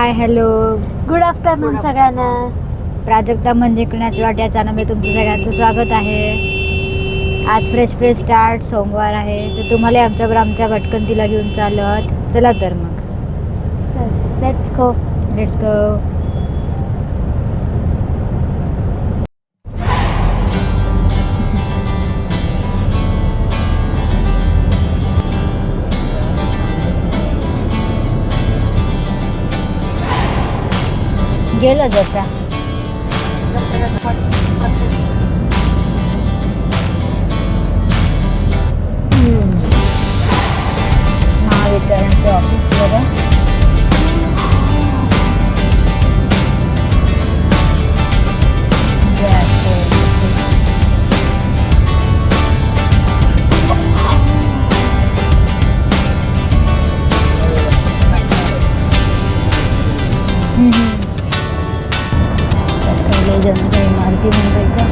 Hi hello good afternoon सगळ्यांना. प्राजक्ता मंजिकण्याच्या वाट या चॅनलमध्ये तुमचं सगळ्यांचं स्वागत आहे. आज फ्रेश स्टार्ट सोमवार आहे, तर तुम्हाला आमच्याबरोबर आमच्या भटकंतीला घेऊन चाललो आहोत. चला तर मग लेट्स गो. गेलो जसा महावितरणचे ऑफिस बघा. इमारती मुंबईच्या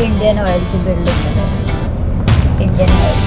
इंडियन ऑइलची बिल्डिंग आहे. इंडियन ऑइल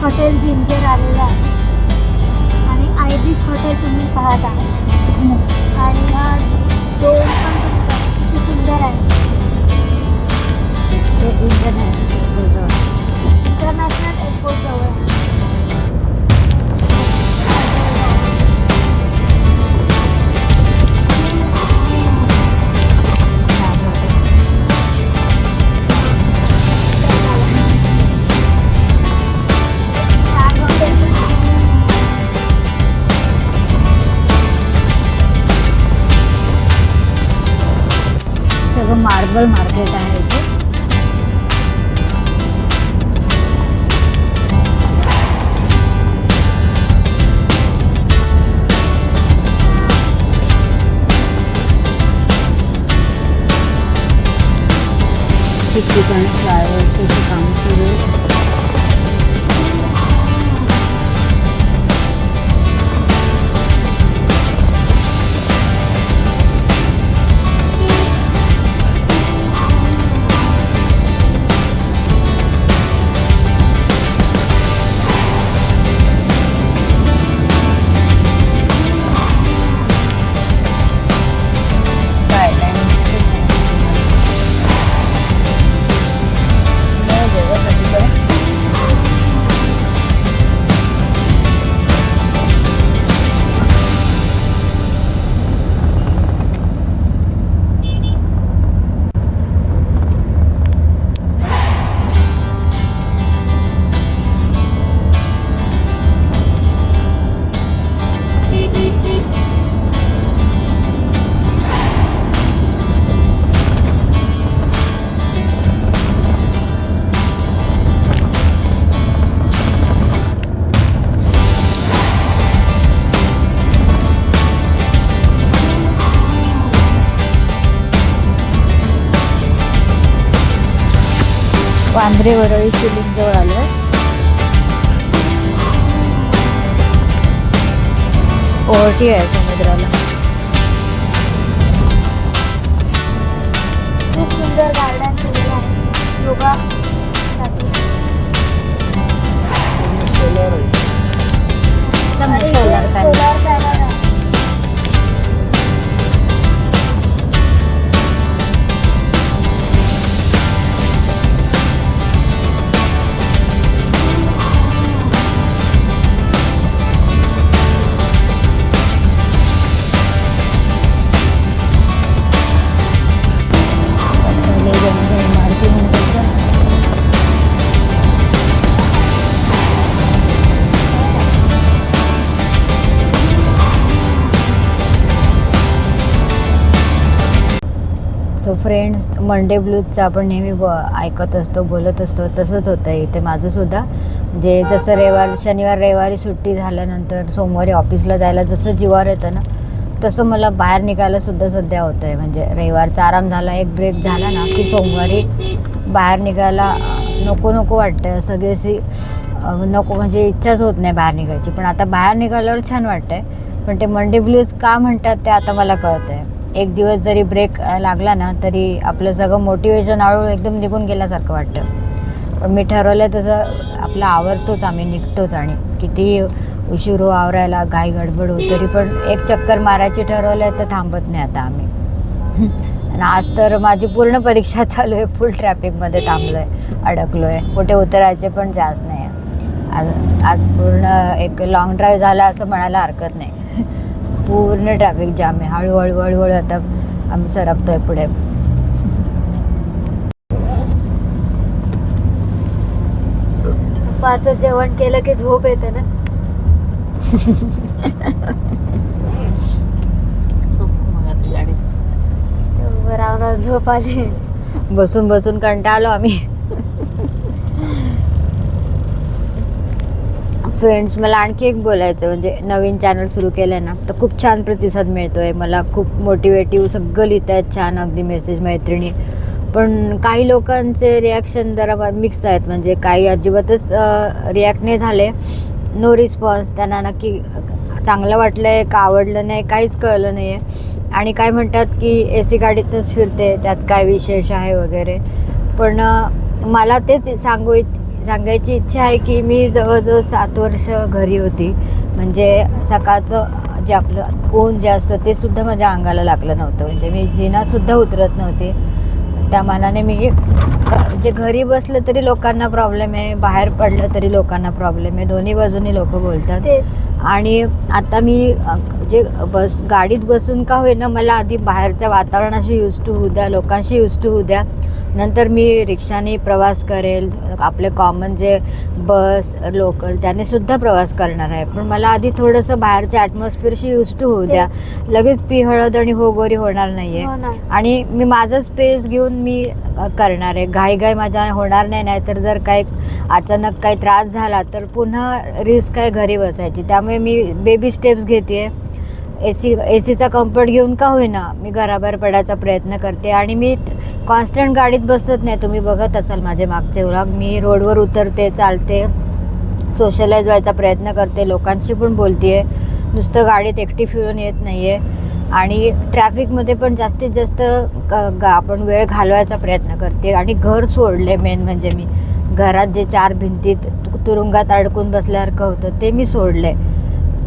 हॉटेल जिंजर आलेलं आहे आणि आयबीस हॉटेल तुम्ही पाहत आहात. आणि हा डोम पण तुम्ही बघा, किती सुंदर आहे. ते इंटरनॅशनल एअरपोर्ट जवळ आहे. सगळं मार्बल मार्केट आहे इथे. ठिकठिकाणी फ्लायओव्हरचे काम सुरू आहे. वांद्रे वरळी शिलिंग जवळ आलोय. ओहोटी आहे समुद्राला. खूप सुंदर गार्डन केलेलं आहे योगा साठी. Solar panel. सोलार पॅनल आहे. पहिले जमिनीच्या इमारती म्हणतात तर. सो फ्रेंड्स, मंडे ब्लूजचं आपण नेहमी ऐकत असतो, बोलत असतो. तसंच होतं इथे माझंसुद्धा. जे जसं शनिवार रविवारी सुट्टी झाल्यानंतर सोमवारी ऑफिसला जायला जसं जीवावर येतं ना, तसं मला बाहेर निघायला सुद्धा सध्या होतं आहे. म्हणजे रविवारचा आराम झाला, एक ब्रेक झाला ना की सोमवारी बाहेर निघायला नको नको वाटतं. सगळी अशी नको, म्हणजे इच्छाच होत नाही बाहेर निघायची. पण आता बाहेर निघाल्यावर छान वाटतं आहे. पण ते मंडे ब्लूज का म्हणतात ते आता मला कळतं आहे. एक दिवस जरी ब्रेक लागला ना तरी आपलं सगळं मोटिवेशन हळूहळू एकदम निघून गेल्यासारखं वाटतं. पण मी ठरवलं तसं आपलं आवरतोच, आम्ही निघतोच. आणि किती उशीर हो आवरायला, घाई गडबड हो, तरी पण एक चक्कर मारायची ठरवलं तर थांबत नाही आता आम्ही. आणि आज तर माझी पूर्ण परीक्षा चालू आहे. फुल ट्रॅफिकमध्ये थांबलो आहे, अडकलो आहे. कुठे उतरायचे पण चान्स नाही आहे. आज पूर्ण एक लॉंग ड्राईव्ह झाला असं म्हणायला हरकत नाही. पूर्ण ट्रॅफिक जाम आहे. हळूहळू हळूहळू आता आम्ही सरकतोय पुढे. दुपारचं जेवण केलं की झोप येते ना. बरोबर झोप आली. बसून बसून कंटाळलो आम्ही. फ्रेंड्स, मला आणखी एक बोलायचं, म्हणजे नवीन चॅनल सुरू केलं आहे ना, तर खूप छान प्रतिसाद मिळतो आहे मला. खूप मोटिवेटिव्ह सगळं लिहित आहेत, छान अगदी मेसेज मैत्रिणी. पण काही लोकांचे रिॲक्शन जरा मिक्स आहेत. म्हणजे काही अजिबातच रिॲक्ट नाही झाले, नो रिस्पॉन्स. त्यांना नक्की चांगलं वाटलं आहे का आवडलं नाही काहीच कळलं नाही आहे. आणि काय म्हणतात की AC गाडीतच फिरते, त्यात काय विशेष आहे वगैरे. पण मला तेच सांगायची इच्छा आहे की मी जवळजवळ 7 वर्ष घरी होती. म्हणजे सकाळचं जे आपलं ऊन जे असतं ते सुद्धा माझ्या अंगाला लागलं नव्हतं. म्हणजे मी जिनासुद्धा उतरत नव्हते. त्या मानाने मी जे घरी बसलं तरी लोकांना प्रॉब्लेम आहे, बाहेर पडलं तरी लोकांना प्रॉब्लेम आहे. दोन्ही बाजूनी लोक बोलतात. आणि आता मी जे गाडीत बसून का होईना, मला आधी बाहेरच्या वातावरणाशी यूज टू होऊ द्या, लोकांशी यूज टू होऊ द्या. नंतर मी रिक्षाने प्रवास करेल, आपले कॉमन जे बस लोकल त्याने सुद्धा प्रवास करणार आहे. पण मला आधी थोडंसं बाहेरच्या ॲटमॉस्फिअरशी यूज टू होऊ द्या. लगेच पी हळद आणि हो गोरी होणार नाही आहे. आणि मी माझं स्पेस घेऊन मी करणार आहे. घाई माझ्या होणार नाही. नाहीतर जर काही अचानक काही त्रास झाला तर पुन्हा रिस्क आहे घरी बसायची. त्यामुळे मी बेबी स्टेप्स घेते. एसीचा कम्फर्ट घेऊन का होईना मी घराबाहेर पडायचा प्रयत्न करते. आणि मी कॉन्स्टंट गाडीत बसत नाही. तुम्ही बघत असाल माझे मागचे व्लॉग. मी रोडवर उतरते, चालते, सोशलाइज व्हायचा प्रयत्न करते, लोकांशी पण बोलते आहे. नुसतं गाडीत एकटी फिरून येत नाही आहे. आणि ट्रॅफिकमध्ये पण जास्तीत जास्त आपण वेळ घालवायचा प्रयत्न करते. आणि घर सोडले. मेन म्हणजे मी घरात जे 4 भिंतीत तुरुंगात अडकून बसल्यासारखं होतं ते मी सोडले.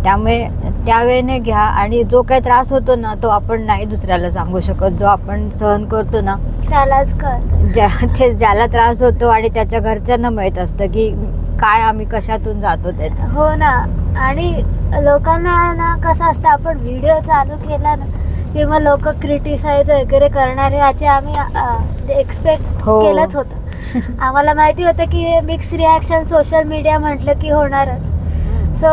त्यामुळे त्यावेळेने घ्या. आणि जो काही त्रास होतो ना तो आपण नाही दुसऱ्याला सांगू शकत. जो आपण सहन करतो ना त्यालाच कळतं. ज्याला त्रास होतो आणि त्याच्या घरच्यांना माहीत असतं की काय आम्ही कशातून जातो ते. हो ना. आणि लोकांना ना कसं असतं, आपण व्हिडिओ चालू केला ना किंवा लोक क्रिटिसाइज वगैरे करणार याचे आम्ही एक्सपेक्ट केलंच होतं. आम्हाला माहिती होतं की हे मिक्स रिॲक्शन सोशल मीडिया म्हटलं की होणारच. सो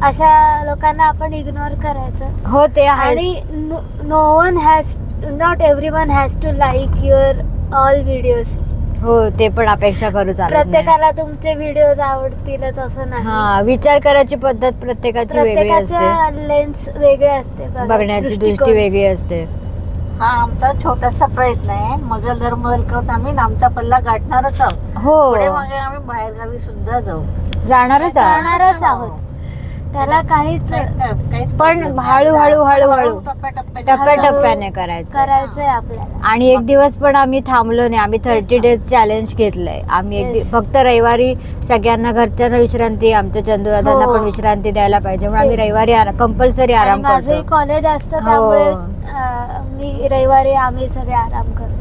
अशा लोकांना आपण इग्नोर करायचं. हो ते आहे. आणि not everyone has to like your all videos. हो ते पण अपेक्षा करू चालत नाही. प्रत्येकाला तुमचे व्हिडिओज आवडतीलच असं नाही. हा, विचार करायची पद्धत प्रत्येकाची वेगळी असते. लेन्स वेगळे असते, बघण्याची दृष्टी वेगळी असते. हा आमचा छोटासा प्रयत्न आहे. मजल धर्मल करून आम्ही आमचा पल्ला गाठणारच आहोत. हो पुढे मागे आम्ही बाहेरगावी सुद्धा जाऊ. जाणारच आहे. जाणारच आहोत. त्याला काहीच पण हळूहळू टप्प्याटप्प्याने टप्प्याटप्प्याने करायचं. करायचंय आपल्याला. आणि एक दिवस पण आम्ही थांबलो नाही. आम्ही 30 डेज चॅलेंज घेतलंय. आम्ही Yes. फक्त रविवारी सगळ्यांना घरच्यांना विश्रांती, आमच्या चंदूदादांना हो. पण विश्रांती द्यायला पाहिजे म्हणून आम्ही रविवारी कंपल्सरी आणि आराम माझंही करतो. कॉलेज असतं हो. त्यामुळे मी रविवारी आम्ही सगळे आराम करतो.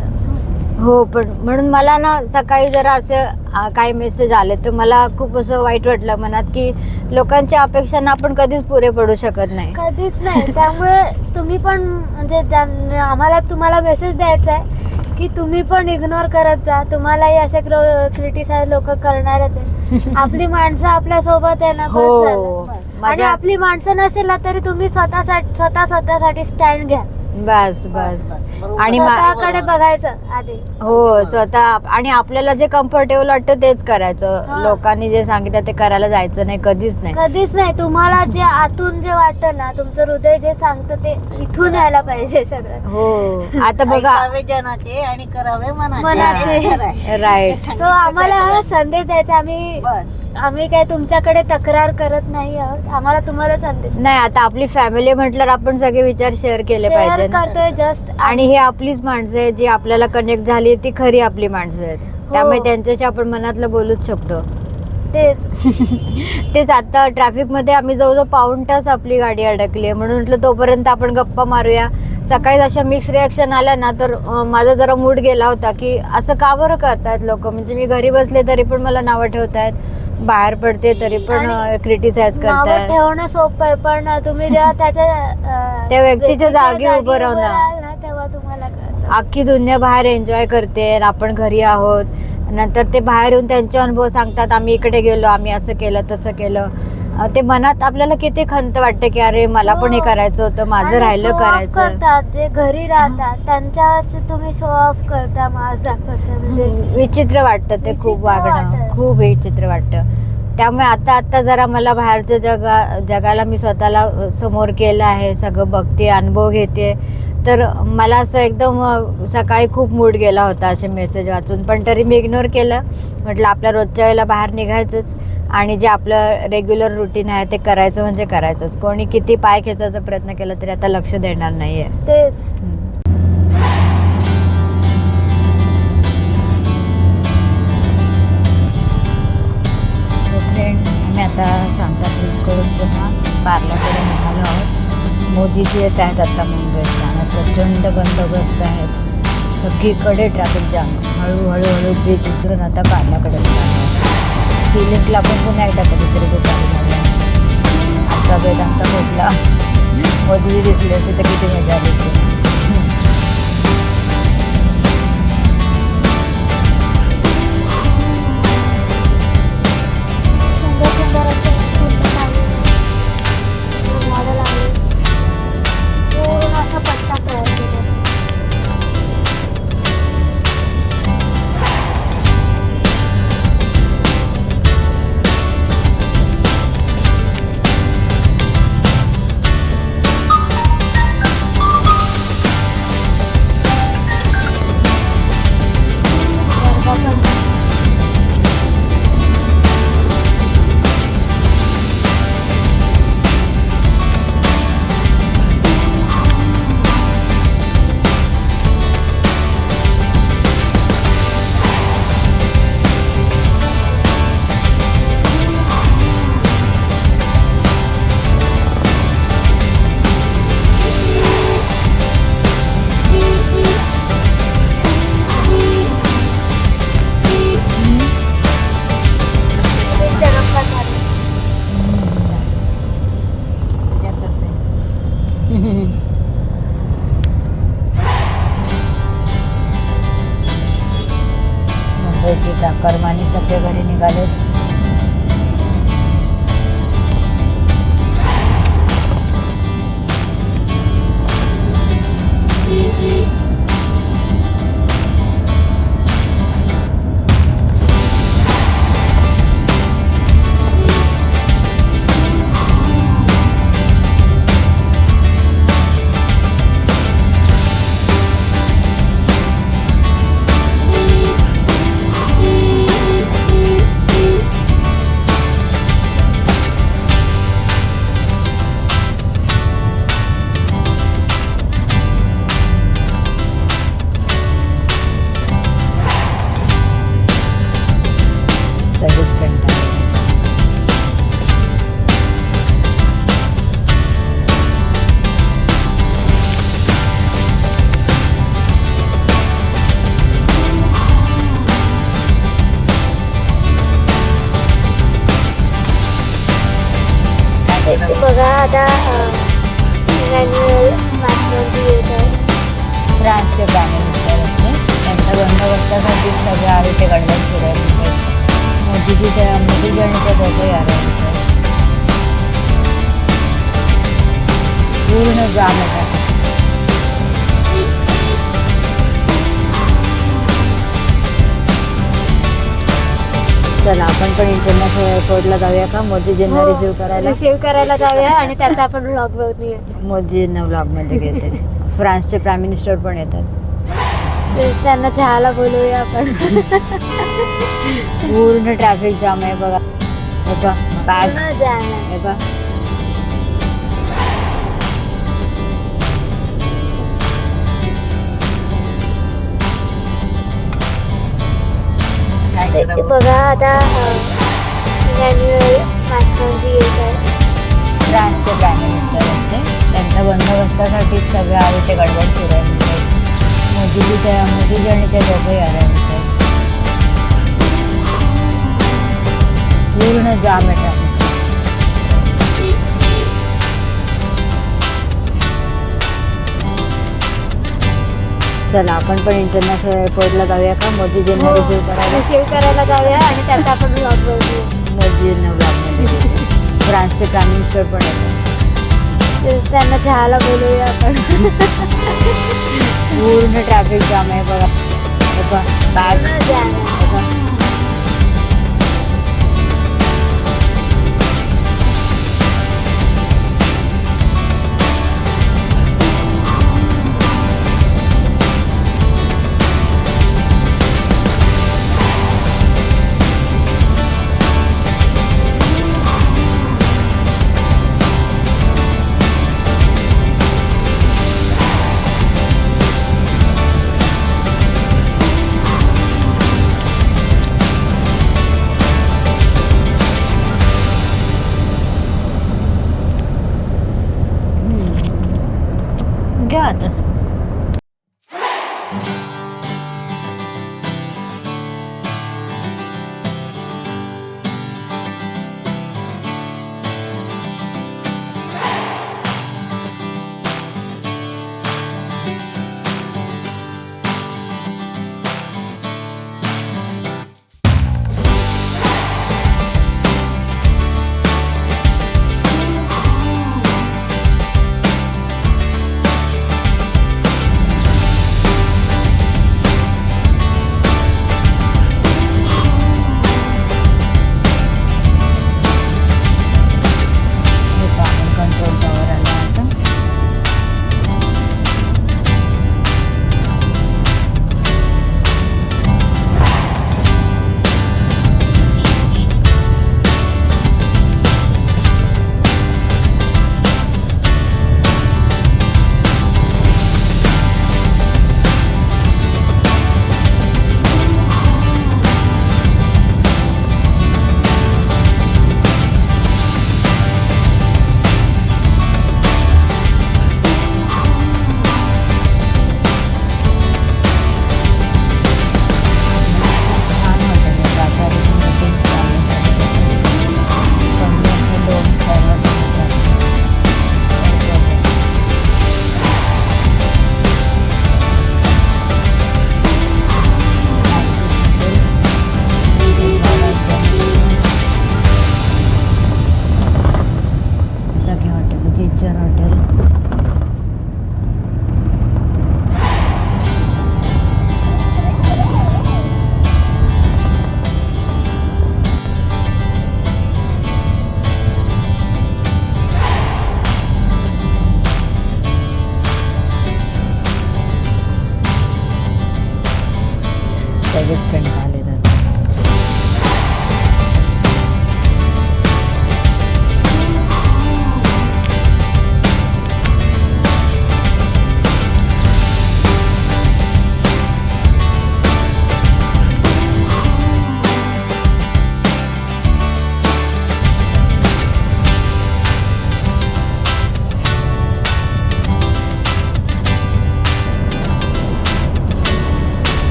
हो, पण म्हणून मला ना सकाळी जरा असं काही मेसेज आले तर मला खूप असं वाईट वाटलं मनात की लोकांच्या अपेक्षांना आपण कधीच पुरे पडू शकत नाही. कधीच नाही. त्यामुळे तुम्ही पण म्हणजे आम्हाला तुम्हाला मेसेज द्यायचा आहे की तुम्ही पण इग्नोर करत जा. तुम्हालाही असे क्रिटिसाइज लोक करणारच आहे. आपली माणसं आपल्या सोबत आहे ना, बस हो, झालं. आणि माझ्या आपली माणसं नसेल ना तरी तुम्ही स्वतःसाठी स्टँड घ्या. बस आणि स्वतःकडे बघायचं आधी. हो, स्वतः आणि आपल्याला जे कम्फर्टेबल वाटतं तेच करायचं. हा. लोकांनी जे सांगितलं ते करायला जायचं नाही, कधीच नाही. कधीच नाही. तुम्हाला जे आतून जे वाटतं ना, तुमचं हृदय जे सांगतं ते इथून यायला पाहिजे सगळं. हो, आता बघा. ऐकावे जनाचे आणि करावे मनाचे. मनाचे. राईट. सो आम्हाला हा संदेश द्यायचा. आम्ही काय तुमच्याकडे तक्रार करत नाही आहोत. आम्हाला तुम्हाला संदेश नाही, आता आपली फॅमिली म्हटल्यावर आपण सगळे विचार शेअर केले शेअर पाहिजे ना. करतोय जस्ट. आणि हे आपलीच माणसं आहेत जी आपल्याला कनेक्ट झाली, ती खरी आपली माणसं आहेत. त्यामुळे त्यांच्याशी आपण मनातलं बोलूच शकतो. तेच आता ट्रॅफिक मध्ये आम्ही जवळजवळ पाऊण तास आपली गाडी अडकली आहे. म्हणून म्हटलं तोपर्यंत आपण गप्पा मारूया. सकाळी अशा मिक्स रिॲक्शन आल्या ना तर माझा जरा मूड गेला होता की असं का बरं करतायत लोक. म्हणजे मी घरी बसले तरी पण मला नावं ठेवतायत, बाहेर पडते तरी पण क्रिटिसाइज नावं करतायत. ठेवणं सोपं आहे, पण तुम्ही जेव्हा त्या व्यक्तीच्या जागी उभं राहून राहाल ना तेव्हा तुम्हाला कळतं. अख्खी दुनिया बाहेर एन्जॉय करते आणि आपण घरी आहोत. नंतर ते बाहेर येऊन त्यांचे अनुभव सांगतात, आम्ही इकडे गेलो, आम्ही असं केलं तसं केलं. ते मनात आपल्याला किती खंत वाटते की अरे मला पण हे करायचं होतं, माझं आणि राहिलं show off करायचं. करतात जे घरी राहतात त्यांच्या तुम्ही शो ऑफ करता, मास दाखवता. म्हणजे विचित्र वाटतं ते खूप विचित्र वागणं, वाटतं. खूप विचित्र वाटतं. त्यामुळे आता जरा मला बाहेरचं जगाला मी स्वतःला समोर केलं आहे, सगळं बघते, अनुभव घेते. तर मला असं एकदम सकाळी खूप मूड गेला होता असे मेसेज वाचून, पण तरी मी इग्नोर केलं. म्हटलं आपल्या रोजच्या वेळेला बाहेर निघायचंच आणि जे आपलं रेग्युलर रुटीन आहे ते करायचं म्हणजे करायचंच. कोणी किती पाय खेचायचा प्रयत्न केला तरी आता लक्ष देणार नाहीये. तेच. फ्रेंड, आम्ही आता सांताक्रूजकडून पुन्हा पार्लाकडे निघालो आहोत. मोदीजी येत आहेत आता मुंबईला आणि प्रचंड बंदोबस्त आहेत. सगळीकडे ट्रॅफिक जाम. हळूहळू ब्रिज उतरून आता पार्लाकडे सिलिंकला पण पुन्हा एकदा कधीतरी दुपारी झाला. आता वेदांता पोचला. मोदीजी दिसले असे तर किती मजा आली होती. सुंदर असं झाडं लागली. पूर्ण असा पट्टा तयार केला. मुंबईची चाकरमानी सगळे घरी निघालेत. बघा आता मॅन्युअल मॅक्रोन येत आहे. फ्रान्सचे प्राईम मिनिस्टर होते. त्यांच्या बंदोबस्तासाठी सगळं आहे ते गडबड सुरू आहे. मोदीजी आणि ते दोघंही आले होते. पूर्ण जाम होता. चला आपण पण इंटरनॅशनल एअरपोर्टला जाऊया का मोदीजींना रिसीव्ह करायला. रिसीव्ह करायला जाऊया आणि त्याचा आपण ब्लॉग बनवूया. मोदीजींना ब्लॉगमध्ये घेते. फ्रान्सचे प्राईम मिनिस्टर पण येतात. त्यांना चहाला बोलवूया आपण. पूर्ण ट्रॅफिक जाम आहे बघा. हे बघा बॅग, हे बघा बघा आता मॅन्युअल मॅक्रोन येत आहे. फ्रान्सचे प्राईम मिनिस्टर होते. त्यांच्या बंदोबस्तासाठी सगळं आहे ते गडबड सुरू आहे. मोदीजी आणि ते दोघंही आले होते. पूर्ण जाम आहे ट्रॅफिक. चला आपण पण इंटरनॅशनल एअरपोर्टला जाऊया का मोदीजींना रिसीव्ह करायला. रिसीव्ह करायला जाऊया आणि त्याचा आपण ब्लॉग बनवूया. मोदीजींना ब्लॉगमध्ये घेते. फ्रान्सचे प्राईम मिनिस्टर पण येतात. त्यांना चहाला बोलवूया आपण. पूर्ण ट्रॅफिक जाम आहे बघा. हे बघा बॅग, हे बघा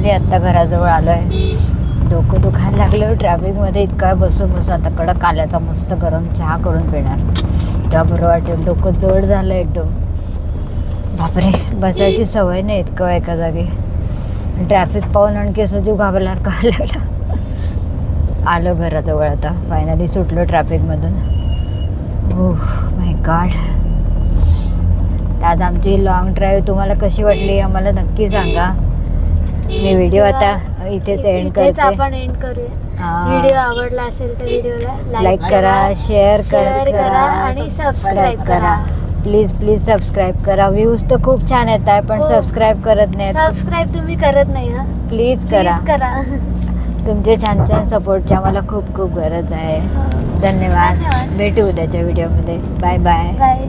फायनली आत्ता घराजवळ आलो आहे. डोकं दुखायला लागलं ट्रॅफिकमध्ये इतका बसून आता कडक आल्याचा मस्त गरम चहा करून पिणार तेव्हा बरं वाटेल. डोकं जड झालं एकदम. बापरे, बसायची सवय नाही इतकं एका जागी. ट्रॅफिक पाहून आणखी असं जीव घाबरल्यासारखं लागला. आलो घराजवळ आता फायनली, सुटलो ट्रॅफिकमधून. Oh my God. आज आमची लॉंग ड्राईव्ह तुम्हाला कशी वाटली आम्हाला नक्की सांगा. मी व्हिडिओ आता इथेच एंड करते. आपण एंड करूया. व्हिडिओ आवडला असेल तर व्हिडिओला लाईक करा, शेअर करा आणि सबस्क्राईब करा. प्लीज सबस्क्राईब करा. व्ह्यूज तर खूप छान येत आहे पण हो. सबस्क्राईब करत नाहीत. सबस्क्राईब तुम्ही करत नाही हा, प्लीज करा. करा. तुमचे छान सपोर्टची आम्हाला खूप गरज आहे. धन्यवाद. भेटू उद्याच्या व्हिडिओमध्ये. Bye bye. बाय.